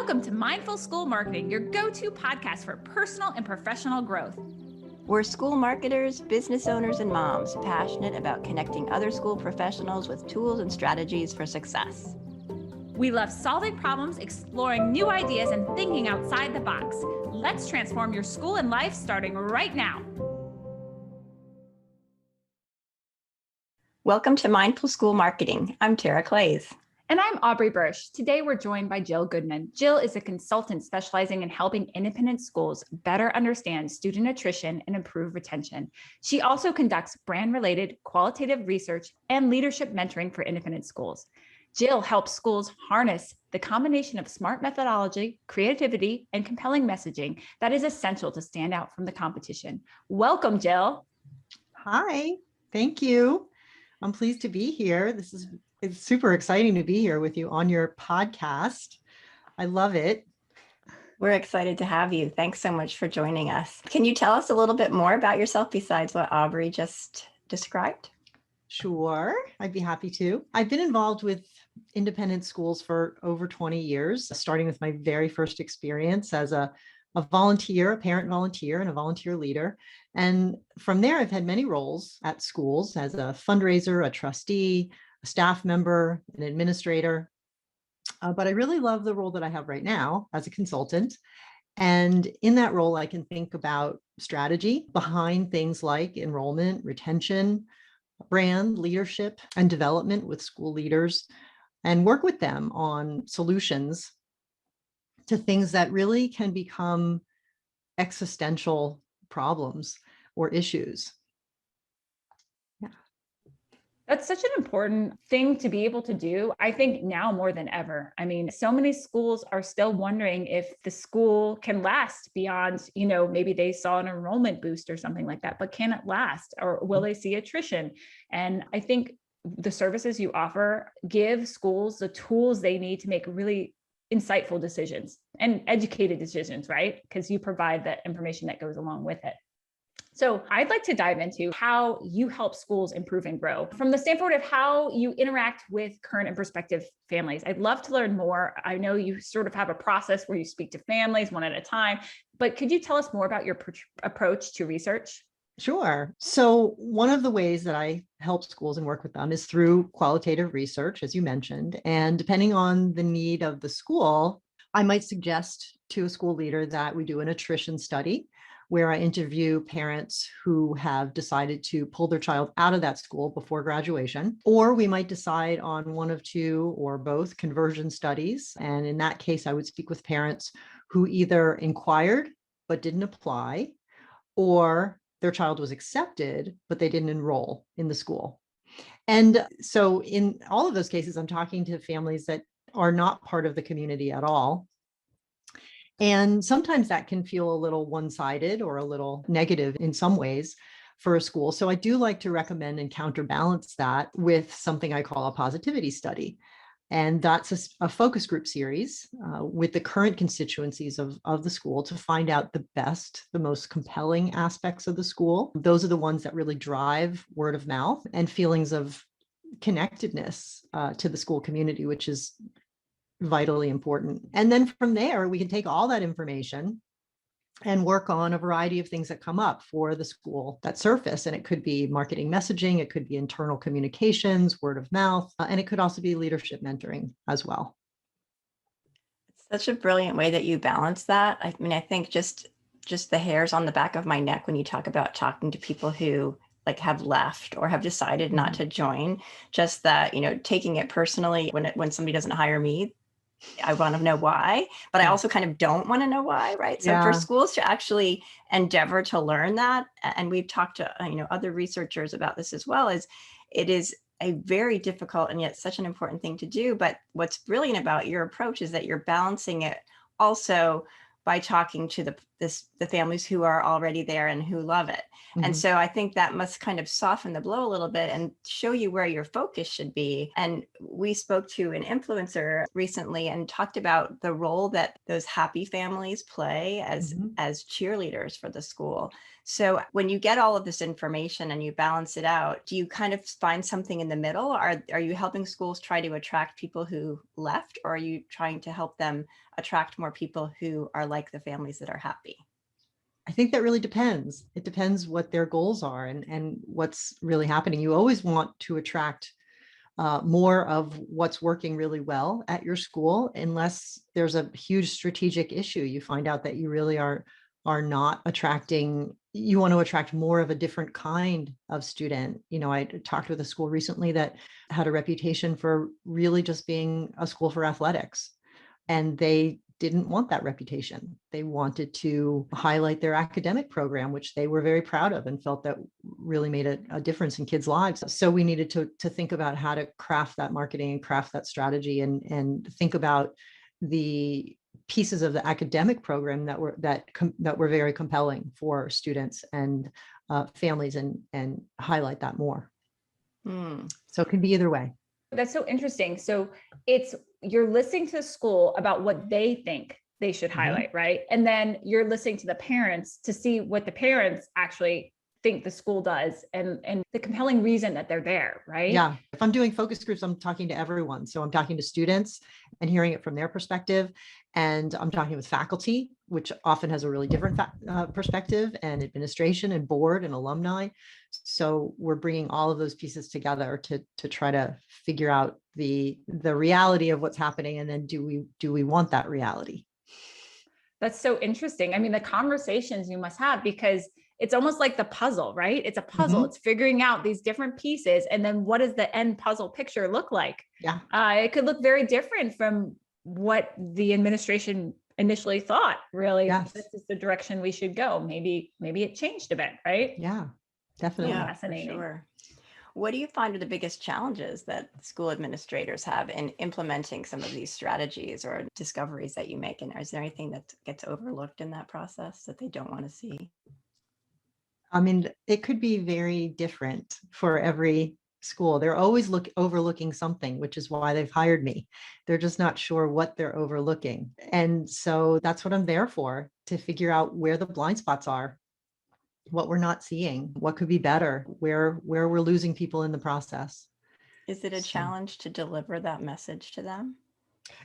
Welcome to Mindful School Marketing, your go-to podcast for personal and professional growth. We're school marketers, business owners, and moms passionate about connecting other school professionals with tools and strategies for success. We love solving problems, exploring new ideas, and thinking outside the box. Let's transform your school and life starting right now. Welcome to Mindful School Marketing. I'm Tara Clays. And I'm Aubrey Bursch. Today, we're joined by Jill Goodman. Jill is a consultant specializing in helping independent schools better understand student attrition and improve retention. She also conducts brand-related qualitative research and leadership mentoring for independent schools. Jill helps schools harness the combination of smart methodology, creativity, and compelling messaging that is essential to stand out from the competition. Welcome, Jill. Hi, thank you. I'm pleased to be here. It's super exciting to be here with you on your podcast. I love it. We're excited to have you. Thanks so much for joining us. Can you tell us a little bit more about yourself besides what Aubrey just described? Sure, I'd be happy to. I've been involved with independent schools for over 20 years, starting with my very first experience as a volunteer, a parent volunteer, and a volunteer leader. And from there, I've had many roles at schools as a fundraiser, a trustee, a staff member, an administrator. But I really love the role that I have right now as a consultant. And in that role, I can think about strategy behind things like enrollment, retention, brand, leadership, and development with school leaders, and work with them on solutions to things that really can become existential problems or issues. That's such an important thing to be able to do. I think now more than ever. I mean, so many schools are still wondering if the school can last beyond, maybe they saw an enrollment boost or something like that, but can it last, or will they see attrition? And I think the services you offer give schools the tools they need to make really insightful decisions and educated decisions, right? Because you provide the information that goes along with it. So I'd like to dive into how you help schools improve and grow from the standpoint of how you interact with current and prospective families. I'd love to learn more. I know you sort of have a process where you speak to families one at a time, but could you tell us more about your approach to research? Sure. So one of the ways that I help schools and work with them is through qualitative research, as you mentioned. And depending on the need of the school, I might suggest to a school leader that we do an attrition study where I interview parents who have decided to pull their child out of that school before graduation. Or we might decide on one of two or both conversion studies. And in that case, I would speak with parents who either inquired but didn't apply, or their child was accepted, but they didn't enroll in the school. And so in all of those cases, I'm talking to families that are not part of the community at all. And sometimes that can feel a little one-sided or a little negative in some ways for a school. So I do like to recommend and counterbalance that with something I call a positivity study. And that's a focus group series with the current constituencies of the school to find out the best, the most compelling aspects of the school. Those are the ones that really drive word of mouth and feelings of connectedness to the school community, which is vitally important. And then from there, we can take all that information and work on a variety of things that come up for the school that surface. And it could be marketing messaging, it could be internal communications, word of mouth, and it could also be leadership mentoring as well. It's such a brilliant way that you balance that. I mean, I think just the hairs on the back of my neck when you talk about talking to people who have left or have decided not to join, just that, taking it personally when somebody doesn't hire me, I want to know why, but I also kind of don't want to know why, right? So for schools to actually endeavor to learn that, and we've talked to other researchers about this as well, is it is a very difficult and yet such an important thing to do. But what's brilliant about your approach is that you're balancing it also by talking to the families who are already there and who love it. And Mhm. so I think that must kind of soften the blow a little bit and show you where your focus should be. And we spoke to an influencer recently and talked about the role that those happy families play Mhm. as cheerleaders for the school. So when you get all of this information and you balance it out, do you kind of find something in the middle? Are you helping schools try to attract people who left, or are you trying to help them attract more people who are like the families that are happy? I think that really depends. It depends what their goals are and what's really happening. You always want to attract more of what's working really well at your school, unless there's a huge strategic issue. You find out that you really are not attracting. You want to attract more of a different kind of student. I talked with a school recently that had a reputation for really just being a school for athletics, and they didn't want that reputation. They wanted to highlight their academic program, which they were very proud of and felt that really made a difference in kids' lives. So we needed to think about how to craft that marketing and craft that strategy, and think about the pieces of the academic program that were very compelling for students and families, and highlight that more. Hmm. So it can be either way. That's so interesting. So you're listening to the school about what they think they should Mhm. highlight, right? And then you're listening to the parents to see what the parents actually think the school does, and the compelling reason that they're there, right? Yeah. If I'm doing focus groups, I'm talking to everyone. So I'm talking to students and hearing it from their perspective. And I'm talking with faculty, which often has a really different perspective, and administration and board and alumni. So we're bringing all of those pieces together to try to figure out the reality of what's happening. And then do we want that reality? That's so interesting. I mean, the conversations you must have, because it's almost like the puzzle, right? It's a puzzle. Mhm. It's figuring out these different pieces. And then what does the end puzzle picture look like? Yeah. It could look very different from what the administration initially thought. Really, Yes. this is the direction we should go. Maybe it changed a bit, right? Yeah, So definitely. Yeah, for fascinating. sure. What do you find are the biggest challenges that school administrators have in implementing some of these strategies or discoveries that you make? And is there anything that gets overlooked in that process that they don't want to see? I mean, it could be very different for every school. They're always overlooking something, which is why they've hired me. They're just not sure what they're overlooking. And so that's what I'm there for, to figure out where the blind spots are, what we're not seeing, what could be better, where we're losing people in the process. Is it a So challenge to deliver that message to them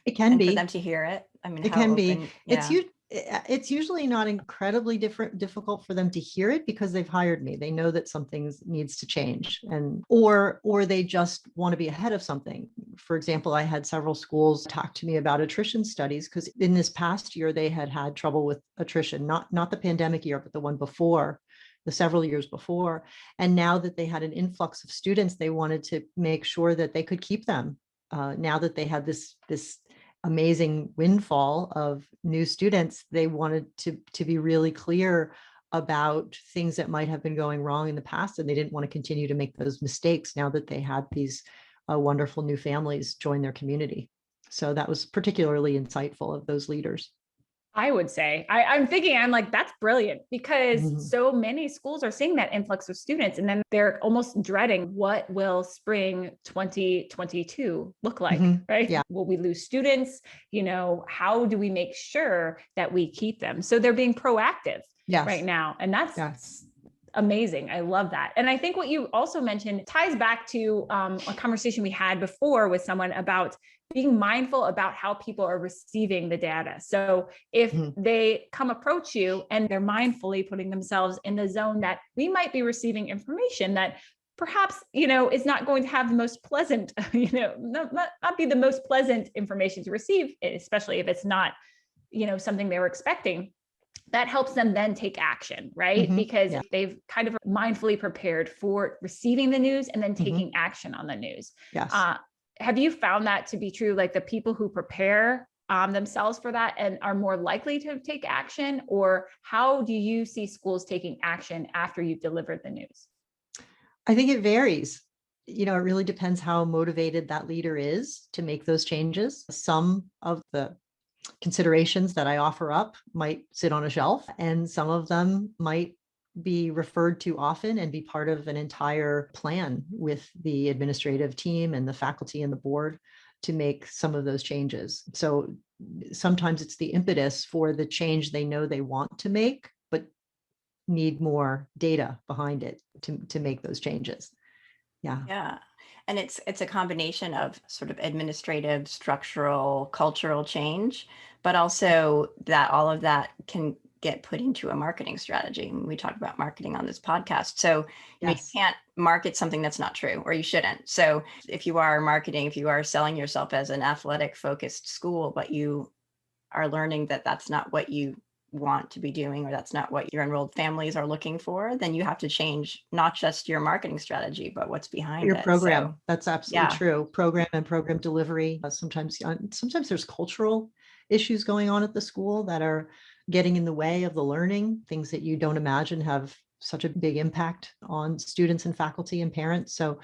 it can and for them be. to hear it? I mean, It how can be. open? It's Yeah. it's usually not incredibly difficult for them to hear it, because they've hired me. They know that something needs to change, and or they just want to be ahead of something. For example, I had several schools talk to me about attrition studies, because in this past year they had trouble with attrition, not the pandemic year, but the one before, the several years before. And now that they had an influx of students, they wanted to make sure that they could keep them. Now that they had this amazing windfall of new students, they wanted to be really clear about things that might have been going wrong in the past, and they didn't want to continue to make those mistakes now that they had these wonderful new families join their community. So that was particularly insightful of those leaders. I would say. I'm thinking, I'm like, that's brilliant, because Mhm. so many schools are seeing that influx of students, and then they're almost dreading, what will spring 2022 look like, Mhm. right? Yeah. Will we lose students? How do we make sure that we keep them? So they're being proactive right Yes. now. And that's Yes. amazing. I love that. And I think what you also mentioned ties back to a conversation we had before with someone about being mindful about how people are receiving the data. So if Mhm. they come approach you and they're mindfully putting themselves in the zone that we might be receiving information that perhaps, is not going to have the most pleasant, not be the most pleasant information to receive, especially if it's not, something they were expecting. That helps them then take action, right? Mhm. Because Yeah. they've kind of mindfully prepared for receiving the news and then Mhm. taking action on the news. Yes. Uh, have you found that to be true? Like the people who prepare themselves for that and are more likely to take action? Or how do you see schools taking action after you've delivered the news? I think it varies. It really depends how motivated that leader is to make those changes. Some of the considerations that I offer up might sit on a shelf, and some of them might be referred to often and be part of an entire plan with the administrative team and the faculty and the board to make some of those changes. So sometimes it's the impetus for the change they know they want to make, but need more data behind it to make those changes. Yeah. Yeah. And it's a combination of sort of administrative, structural, cultural change, but also that all of that can get put into a marketing strategy. And we talk about marketing on this podcast. So, you Yes. can't market something that's not true, or you shouldn't. So if you are marketing, if you are selling yourself as an athletic focused school, but you are learning that that's not what you want to be doing, or that's not what your enrolled families are looking for, then you have to change not just your marketing strategy, but what's behind Your it. So, program. That's absolutely yeah. true. Program and program delivery. Sometimes there's cultural issues going on at the school that are getting in the way of the learning, things that you don't imagine have such a big impact on students and faculty and parents. So,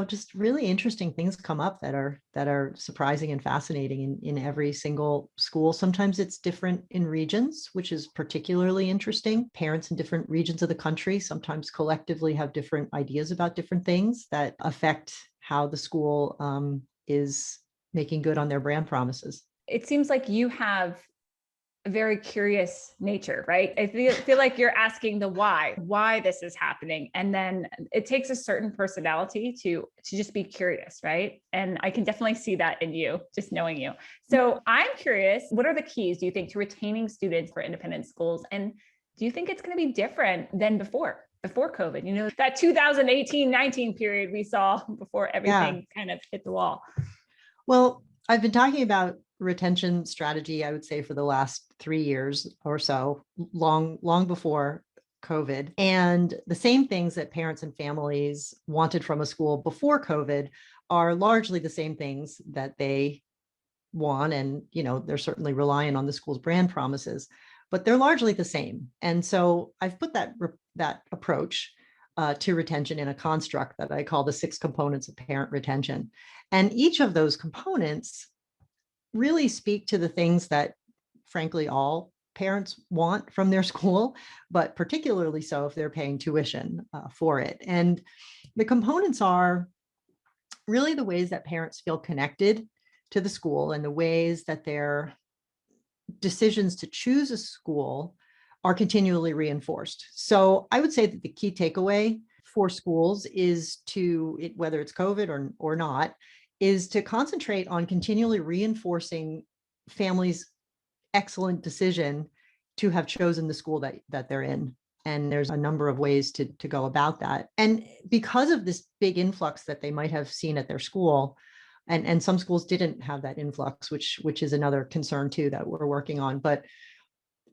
just really interesting things come up that are surprising and fascinating in every single school. Sometimes it's different in regions, which is particularly interesting. Parents in different regions of the country sometimes collectively have different ideas about different things that affect how the school is making good on their brand promises. It seems like you have a very curious nature, right? I feel like you're asking the why this is happening. And then it takes a certain personality to just be curious, right? And I can definitely see that in you, just knowing you. So I'm curious, what are the keys, do you think, to retaining students for independent schools? And do you think it's going to be different than before COVID? That 2018-19 period we saw before Yeah. everything kind of hit the wall. Well, I've been talking about retention strategy, I would say, for the last 3 years or so, long before COVID. And the same things that parents and families wanted from a school before COVID are largely the same things that they want. And, they're certainly relying on the school's brand promises, but they're largely the same. And so I've put that approach to retention in a construct that I call the 6 components of parent retention. And each of those components really speak to the things that, frankly, all parents want from their school, but particularly so if they're paying tuition for it. And the components are really the ways that parents feel connected to the school and the ways that their decisions to choose a school are continually reinforced. So I would say that the key takeaway for schools is whether it's COVID or not, is to concentrate on continually reinforcing families' excellent decision to have chosen the school that they're in. And there's a number of ways to go about that. And because of this big influx that they might have seen at their school, and some schools didn't have that influx, which is another concern too that we're working on. But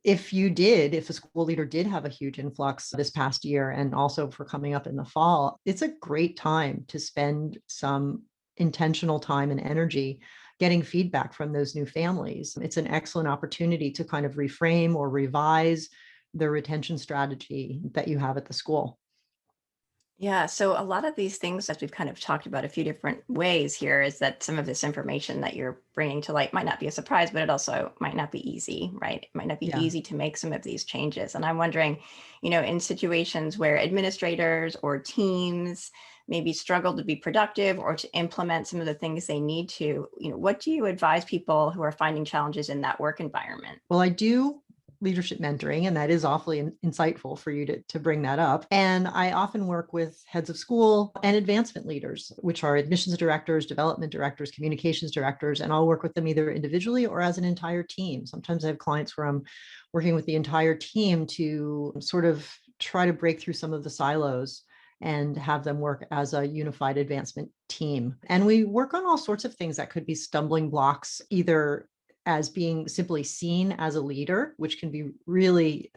if a school leader did have a huge influx this past year and also for coming up in the fall, it's a great time to spend some intentional time and energy getting feedback from those new families. It's an excellent opportunity to kind of reframe or revise the retention strategy that you have at the school. Yeah. So a lot of these things, as we've kind of talked about a few different ways here, is that some of this information that you're bringing to light might not be a surprise, but it also might not be easy, right? It might not be Yeah. easy to make some of these changes. And I'm wondering, in situations where administrators or teams maybe struggle to be productive or to implement some of the things they need to, what do you advise people who are finding challenges in that work environment? Well, I do leadership mentoring, and that is awfully insightful for you to bring that up. And I often work with heads of school and advancement leaders, which are admissions directors, development directors, communications directors, and I'll work with them either individually or as an entire team. Sometimes I have clients where I'm working with the entire team to sort of try to break through some of the silos and have them work as a unified advancement team. And we work on all sorts of things that could be stumbling blocks, either as being simply seen as a leader, which can be really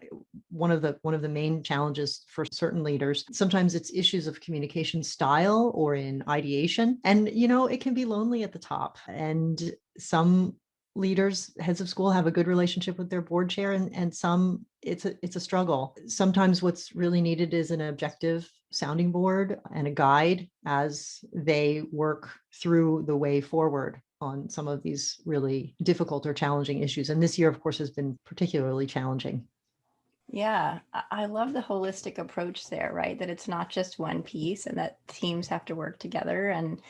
one of the main challenges for certain leaders. Sometimes it's issues of communication style or in ideation. And, it can be lonely at the top. And some leaders, heads of school, have a good relationship with their board chair, and some it's a struggle. Sometimes what's really needed is an objective sounding board and a guide as they work through the way forward. on some of these really difficult or challenging issues. And this year, of course, has been particularly challenging. Yeah, I love the holistic approach there, right? That it's not just one piece and that teams have to work together and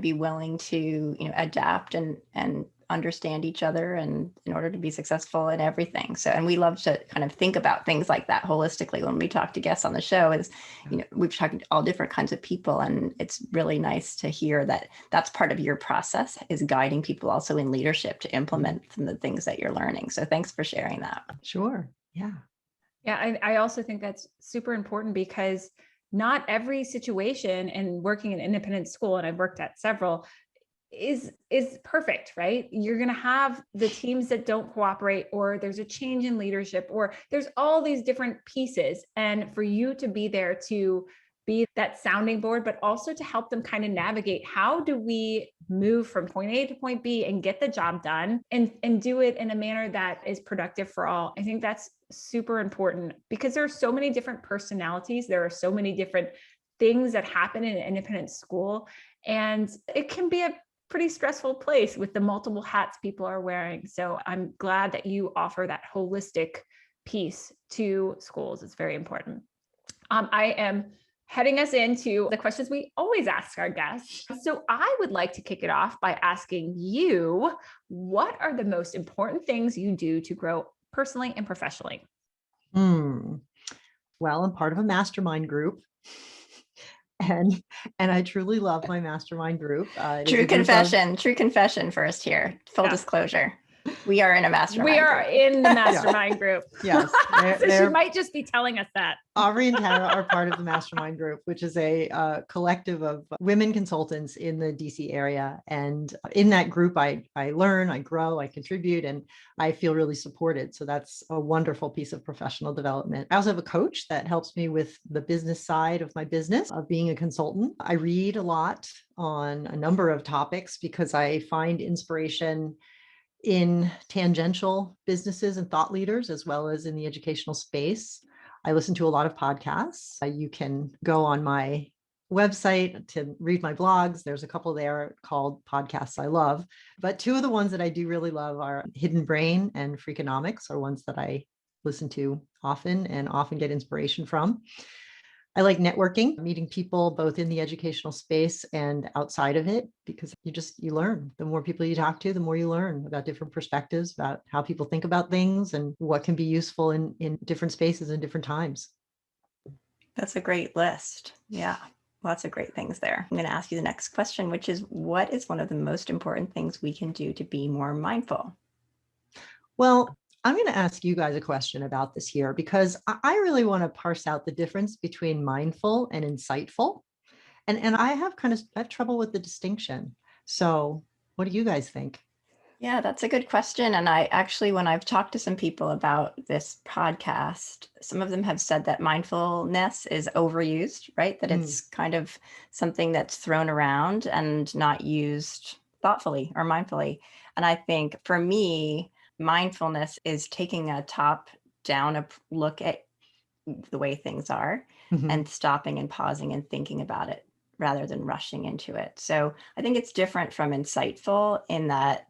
be willing to, adapt and understand each other and in order to be successful in everything. So, and we love to kind of think about things like that holistically when we talk to guests on the show is, we've talked to all different kinds of people, and it's really nice to hear that that's part of your process is guiding people also in leadership to implement some of the things that you're learning. So thanks for sharing that. Sure. Yeah. Yeah, I also think that's super important because not every situation, and working in independent school, and I've worked at several, is perfect, right? You're going to have the teams that don't cooperate, or there's a change in leadership, or there's all these different pieces. And for you to be there to be that sounding board, but also to help them kind of navigate, how do we move from point A to point B and get the job done and do it in a manner that is productive for all. I think that's super important because there are so many different personalities. There are so many different things that happen in an independent school, and it can be a pretty stressful place with the multiple hats people are wearing. So I'm glad that you offer that holistic piece to schools. It's very important. I am heading us into the questions we always ask our guests. So I would like to kick it off by asking you, what are the most important things you do to grow personally and professionally? Well, I'm part of a mastermind group. And I truly love my mastermind group. True confession first here. Full disclosure. We are in a mastermind We are group. in the mastermind group. Yes. So she might just be telling us that. Aubrey and Tara are part of the mastermind group, which is a collective of women consultants in the DC area. And in that group, I learn, I grow, I contribute, and I feel really supported. So that's a wonderful piece of professional development. I also have a coach that helps me with the business side of my business of being a consultant. I read a lot on a number of topics because I find inspiration in tangential businesses and thought leaders, as well as in the educational space. I listen to a lot of podcasts. You can go on my website to read my blogs. There's a couple there called Podcasts I Love. But two of the ones that I do really love are Hidden Brain and Freakonomics, are ones that I listen to often and often get inspiration from. I like networking, meeting people both in the educational space and outside of it, because you learn. The more people you talk to, the more you learn about different perspectives, about how people think about things and what can be useful in different spaces and different times. That's a great list. Yeah, lots of great things there. I'm going to ask you the next question, which is, what is one of the most important things we can do to be more mindful? Well, I'm going to ask you guys a question about this here, because I really want to parse out the difference between mindful and insightful. And I have trouble with the distinction. So what do you guys think? Yeah, that's a good question. And I actually, when I've talked to some people about this podcast, some of them have said that mindfulness is overused, right? That it's kind of something that's thrown around and not used thoughtfully or mindfully. And I think for me, mindfulness is taking a top-down look at the way things are and stopping and pausing and thinking about it rather than rushing into it. So I think it's different from insightful in that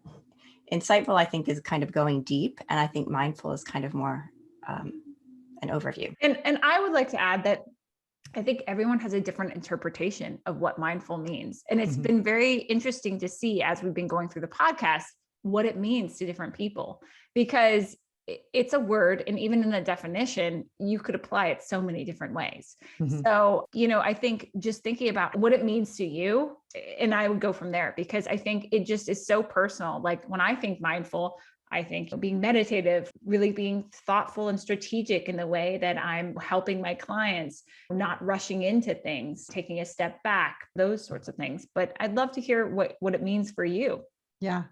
insightful, I think, is kind of going deep. And I think mindful is kind of more an overview. And I would like to add that I think everyone has a different interpretation of what mindful means. And it's been very interesting to see as we've been going through the podcast, what it means to different people, because it's a word. And even in the definition, you could apply it so many different ways. So, I think just thinking about what it means to you, and I would go from there, because I think it just is so personal. Like when I think mindful, I think being meditative, really being thoughtful and strategic in the way that I'm helping my clients, not rushing into things, taking a step back, those sorts of things. But I'd love to hear what it means for you. Yeah.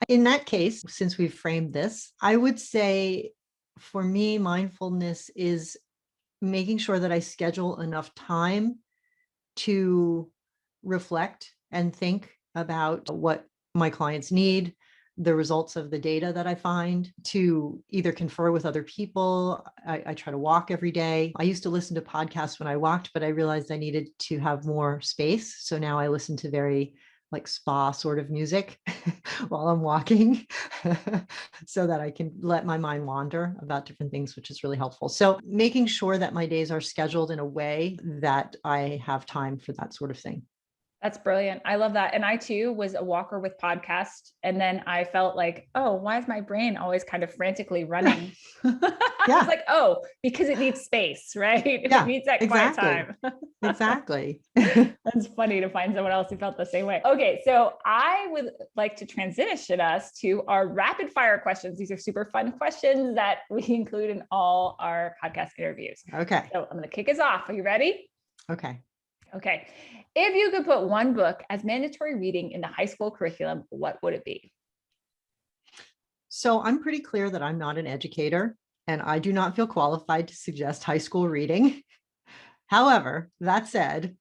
In that case, since we've framed this, I would say for me, mindfulness is making sure that I schedule enough time to reflect and think about what my clients need, the results of the data that I find, to either confer with other people. I try to walk every day. I used to listen to podcasts when I walked, but I realized I needed to have more space. So now I listen to very like spa sort of music while I'm walking so that I can let my mind wander about different things, which is really helpful. So making sure that my days are scheduled in a way that I have time for that sort of thing. That's brilliant. I love that. And I too was a walker with podcast. And then I felt like, oh, why is my brain always kind of frantically running? I was Yeah. like, oh, because it needs space, right? It Yeah, needs that quiet exactly. time. Exactly. That's funny to find someone else who felt the same way. Okay, so I would like to transition us to our rapid fire questions. These are super fun questions that we include in all our podcast interviews. Okay. So I'm going to kick us off. Are you ready? Okay. Okay. If you could put one book as mandatory reading in the high school curriculum, what would it be? So I'm pretty clear that I'm not an educator and I do not feel qualified to suggest high school reading. However, that said,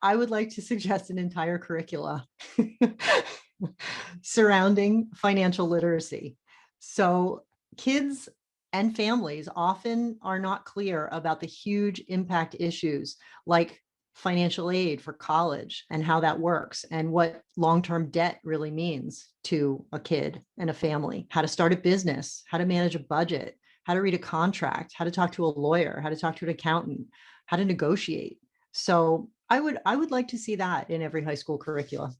I would like to suggest an entire curricula surrounding financial literacy. So kids and families often are not clear about the huge impact issues like financial aid for college and how that works and what long-term debt really means to a kid and a family, how to start a business, how to manage a budget, how to read a contract, how to talk to a lawyer, how to talk to an accountant, how to negotiate. So I would like to see that in every high school curricula.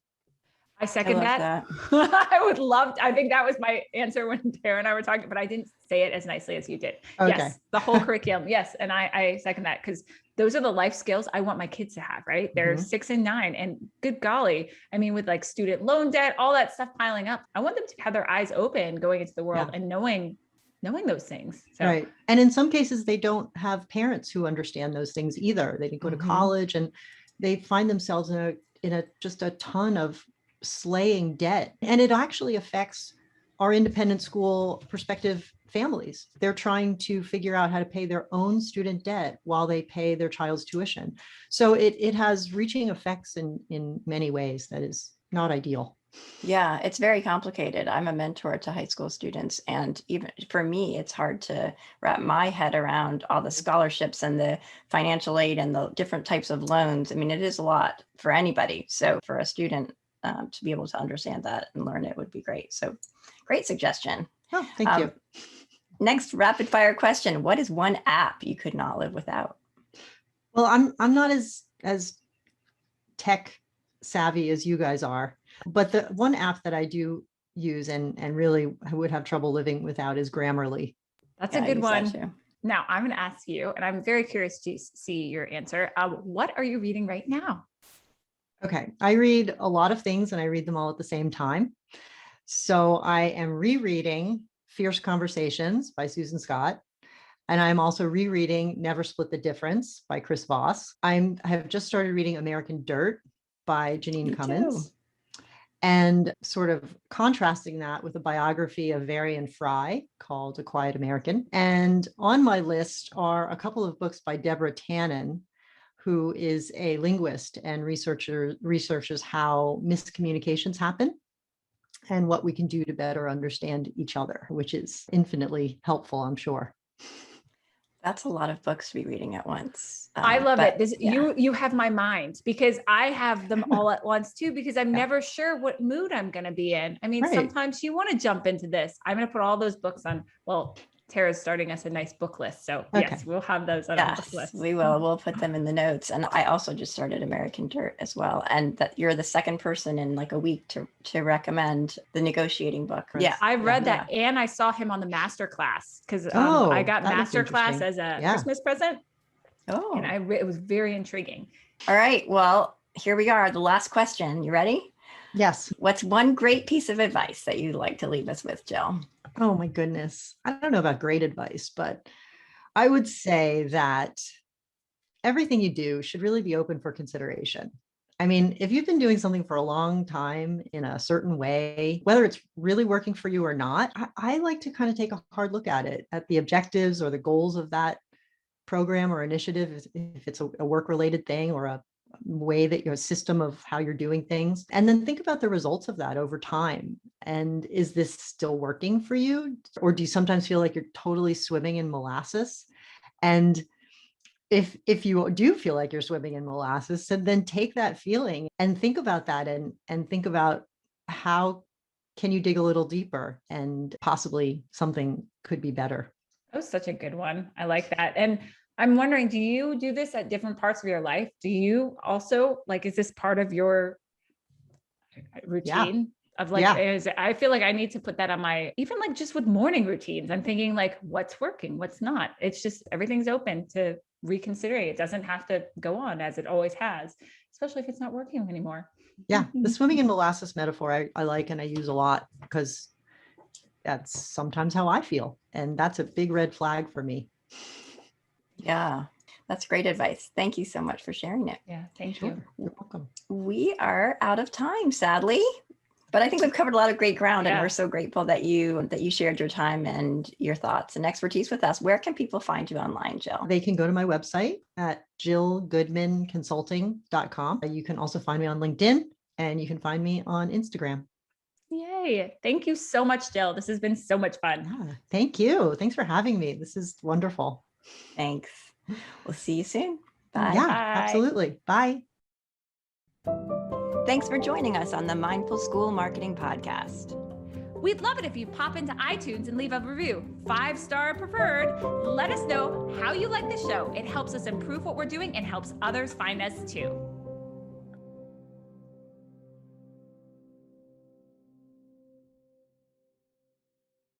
I second that. I would love to, I think that was my answer when Tara and I were talking, but I didn't say it as nicely as you did. Okay. Yes, the whole curriculum. Yes. And I second that because those are the life skills I want my kids to have, right? They're 6 and 9 and good golly. I mean, with like student loan debt, all that stuff piling up, I want them to have their eyes open going into the world and knowing those things. So. Right. And in some cases, they don't have parents who understand those things either. They didn't go to college and they find themselves in a just a ton of slaying debt. And it actually affects our independent school prospective families. They're trying to figure out how to pay their own student debt while they pay their child's tuition. So it has reaching effects in many ways that is not ideal. Yeah, it's very complicated. I'm a mentor to high school students, and even for me, it's hard to wrap my head around all the scholarships and the financial aid and the different types of loans. I mean, it is a lot for anybody. So for a student to be able to understand that and learn it would be great. So great suggestion. Oh, thank you. Next rapid fire question. What is one app you could not live without? Well, I'm not as tech savvy as you guys are. But the one app that I do use and really I would have trouble living without is Grammarly. That's a good one. Now I'm going to ask you, and I'm very curious to see your answer. What are you reading right now? Okay. I read a lot of things and I read them all at the same time. So I am rereading Fierce Conversations by Susan Scott. And I'm also rereading Never Split the Difference by Chris Voss. I have just started reading American Dirt by Janine Cummins. And sort of contrasting that with a biography of Varian Fry called A Quiet American. And on my list are a couple of books by Deborah Tannen, who is a linguist and researches how miscommunications happen and what we can do to better understand each other, which is infinitely helpful, I'm sure. That's a lot of books to be reading at once. I love it. You have my mind because I have them all at once too, because I'm never sure what mood I'm going to be in. I mean, sometimes you want to jump into this. I'm going to put all those books on. Well, Tara's starting us a nice book list. So yes, we'll have those on our book list. We will. We'll put them in the notes. And I also just started American Dirt as well. And that you're the second person in like a week to recommend the negotiating book. Yeah, I've read that. And I saw him on the master class because I got master class as a Christmas present. Oh, and it was very intriguing. All right. Well, here we are. The last question. You ready? Yes. What's one great piece of advice that you'd like to leave us with, Jill? Oh my goodness. I don't know about great advice, but I would say that everything you do should really be open for consideration. I mean, if you've been doing something for a long time in a certain way, whether it's really working for you or not, I like to kind of take a hard look at it, at the objectives or the goals of that program or initiative, if it's a work-related thing or a way that your system of how you're doing things, and then think about the results of that over time. And is this still working for you? Or do you sometimes feel like you're totally swimming in molasses? And if you do feel like you're swimming in molasses, so then take that feeling and think about that, and think about how can you dig a little deeper, and possibly something could be better. That was such a good one. I like that. And I'm wondering, do you do this at different parts of your life? Do you also like, is this part of your Yeah. routine of like, Yeah. I feel like I need to put that on my, even like just with morning routines, I'm thinking like, what's working, what's not. It's just, everything's open to reconsidering. It doesn't have to go on as it always has, especially if it's not working anymore. Yeah. The swimming in molasses metaphor I like and I use a lot, because that's sometimes how I feel. And that's a big red flag for me. Yeah, that's great advice. Thank you so much for sharing it. Yeah. Thank Sure. you. You're welcome. We are out of time, sadly, but I think we've covered a lot of great ground, and Yeah. we're so grateful that you shared your time and your thoughts and expertise with us. Where can people find you online, Jill? They can go to my website at jillgoodmanconsulting.com. You can also find me on LinkedIn, and you can find me on Instagram. Yay. Thank you so much, Jill. This has been so much fun. Yeah, thank you. Thanks for having me. This is wonderful. Thanks. We'll see you soon. Bye. Yeah, Bye. absolutely. Bye. Thanks for joining us on the Mindful School Marketing Podcast. We'd love it if you pop into iTunes and leave a review, 5-star preferred. Let us know how you like the show. It helps us improve what we're doing and helps others find us too.